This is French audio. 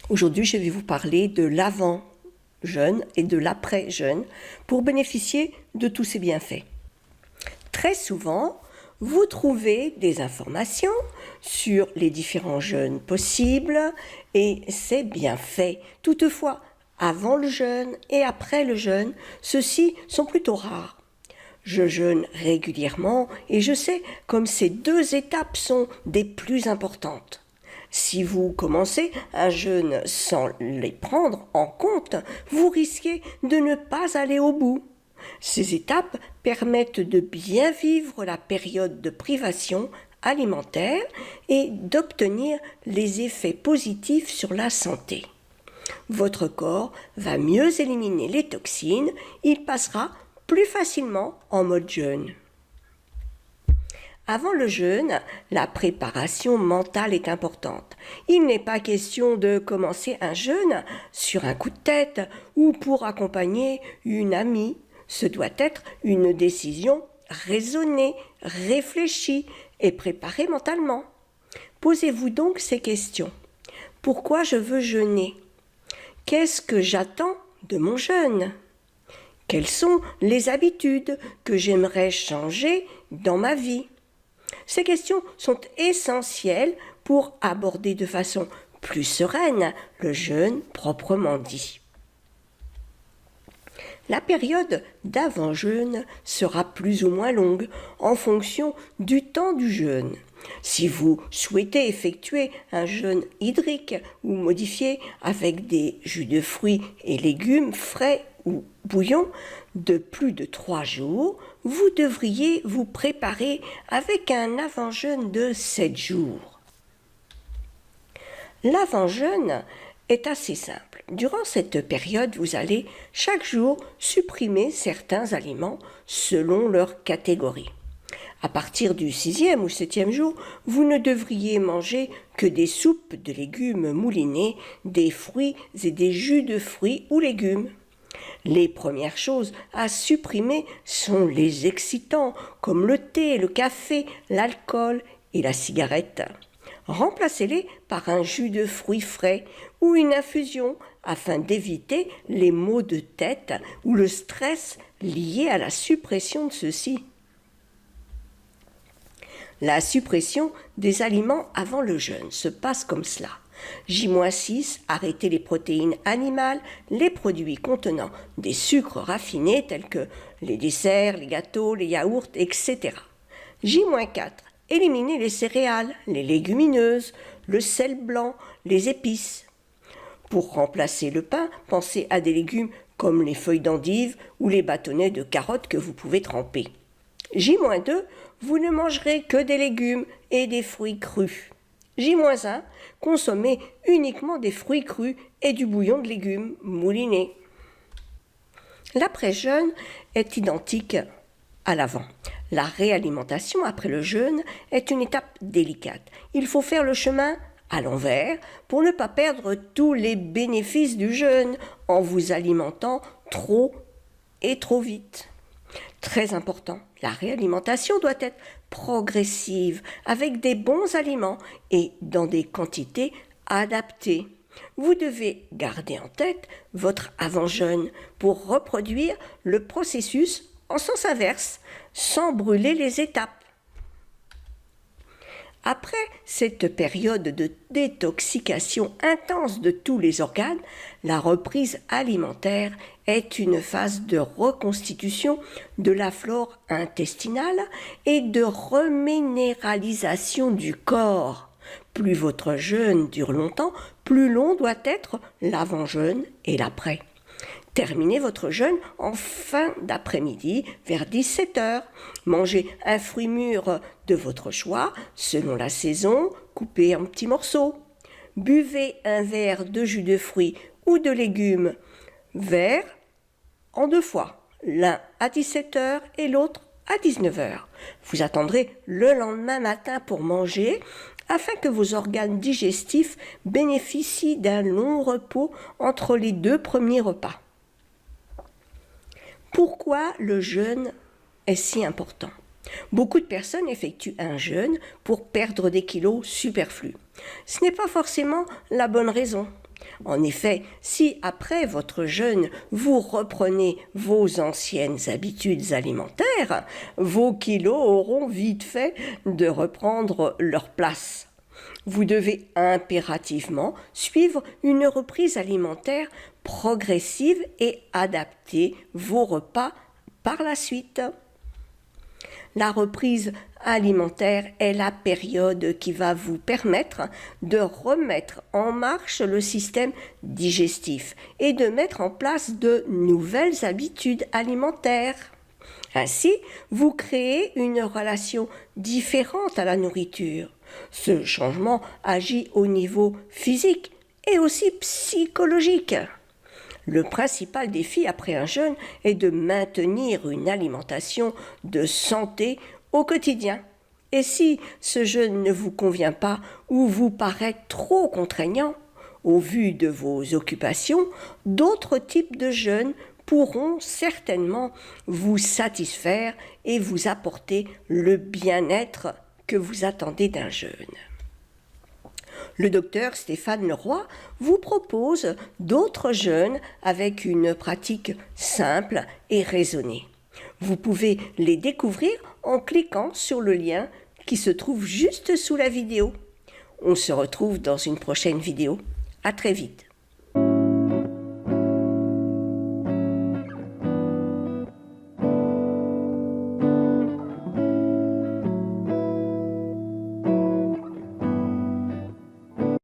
Aujourd'hui, je vais vous parler de l'avant-jeûne et de l'après-jeûne pour bénéficier de tous ces bienfaits. Très souvent, vous trouvez des informations sur les différents jeûnes possibles et c'est bien fait. Toutefois, avant le jeûne et après le jeûne, ceux-ci sont plutôt rares. Je jeûne régulièrement et je sais comme ces deux étapes sont des plus importantes. Si vous commencez un jeûne sans les prendre en compte, vous risquez de ne pas aller au bout. Ces étapes permettent de bien vivre la période de privation alimentaire et d'obtenir les effets positifs sur la santé. Votre corps va mieux éliminer les toxines, il passera plus facilement en mode jeûne. Avant le jeûne, la préparation mentale est importante. Il n'est pas question de commencer un jeûne sur un coup de tête ou pour accompagner une amie. Ce doit être une décision raisonnée, réfléchie et préparée mentalement. Posez-vous donc ces questions. Pourquoi je veux jeûner ? Qu'est-ce que j'attends de mon jeûne ? Quelles sont les habitudes que j'aimerais changer dans ma vie ? Ces questions sont essentielles pour aborder de façon plus sereine le jeûne proprement dit. La période d'avant-jeûne sera plus ou moins longue en fonction du temps du jeûne. Si vous souhaitez effectuer un jeûne hydrique ou modifié avec des jus de fruits et légumes frais ou bouillon de plus de 3 jours, vous devriez vous préparer avec un avant-jeûne de 7 jours. L'avant-jeûne est assez simple. Durant cette période, vous allez chaque jour supprimer certains aliments selon leur catégorie. À partir du 6e ou 7e jour, vous ne devriez manger que des soupes de légumes moulinés, des fruits et des jus de fruits ou légumes. Les premières choses à supprimer sont les excitants comme le thé, le café, l'alcool et la cigarette. Remplacez-les par un jus de fruits frais ou une infusion afin d'éviter les maux de tête ou le stress lié à la suppression de ceux-ci. La suppression des aliments avant le jeûne se passe comme cela. J-6, arrêtez les protéines animales, les produits contenant des sucres raffinés tels que les desserts, les gâteaux, les yaourts, etc. J-4, éliminez les céréales, les légumineuses, le sel blanc, les épices. Pour remplacer le pain, pensez à des légumes comme les feuilles d'endive ou les bâtonnets de carottes que vous pouvez tremper. J-2, vous ne mangerez que des légumes et des fruits crus. J-1, consommez uniquement des fruits crus et du bouillon de légumes moulinés. L'après-jeûne est identique à l'avant. La réalimentation après le jeûne est une étape délicate. Il faut faire le chemin à l'envers pour ne pas perdre tous les bénéfices du jeûne en vous alimentant trop et trop vite. Très important, la réalimentation doit être progressive, avec des bons aliments et dans des quantités adaptées. Vous devez garder en tête votre avant-jeûne pour reproduire le processus en sens inverse, sans brûler les étapes. Après cette période de détoxication intense de tous les organes, la reprise alimentaire est une phase de reconstitution de la flore intestinale et de reminéralisation du corps. Plus votre jeûne dure longtemps, plus long doit être l'avant-jeûne et l'après. Terminez votre jeûne en fin d'après-midi vers 17h. Mangez un fruit mûr de votre choix, selon la saison, coupé en petits morceaux. Buvez un verre de jus de fruits ou de légumes verts en 2 fois, l'un à 17h et l'autre à 19h. Vous attendrez le lendemain matin pour manger afin que vos organes digestifs bénéficient d'un long repos entre les 2 premiers repas. Pourquoi le jeûne est si important ? Beaucoup de personnes effectuent un jeûne pour perdre des kilos superflus. Ce n'est pas forcément la bonne raison. En effet, si après votre jeûne, vous reprenez vos anciennes habitudes alimentaires, vos kilos auront vite fait de reprendre leur place. Vous devez impérativement suivre une reprise alimentaire progressive et adapter vos repas par la suite. La reprise alimentaire est la période qui va vous permettre de remettre en marche le système digestif et de mettre en place de nouvelles habitudes alimentaires. Ainsi, vous créez une relation différente à la nourriture. Ce changement agit au niveau physique et aussi psychologique. Le principal défi après un jeûne est de maintenir une alimentation de santé au quotidien. Et si ce jeûne ne vous convient pas ou vous paraît trop contraignant, au vu de vos occupations, d'autres types de jeûnes pourront certainement vous satisfaire et vous apporter le bien-être que vous attendez d'un jeûne. Le docteur Stéphane Leroy vous propose d'autres jeûnes avec une pratique simple et raisonnée. Vous pouvez les découvrir en cliquant sur le lien qui se trouve juste sous la vidéo. On se retrouve dans une prochaine vidéo. À très vite.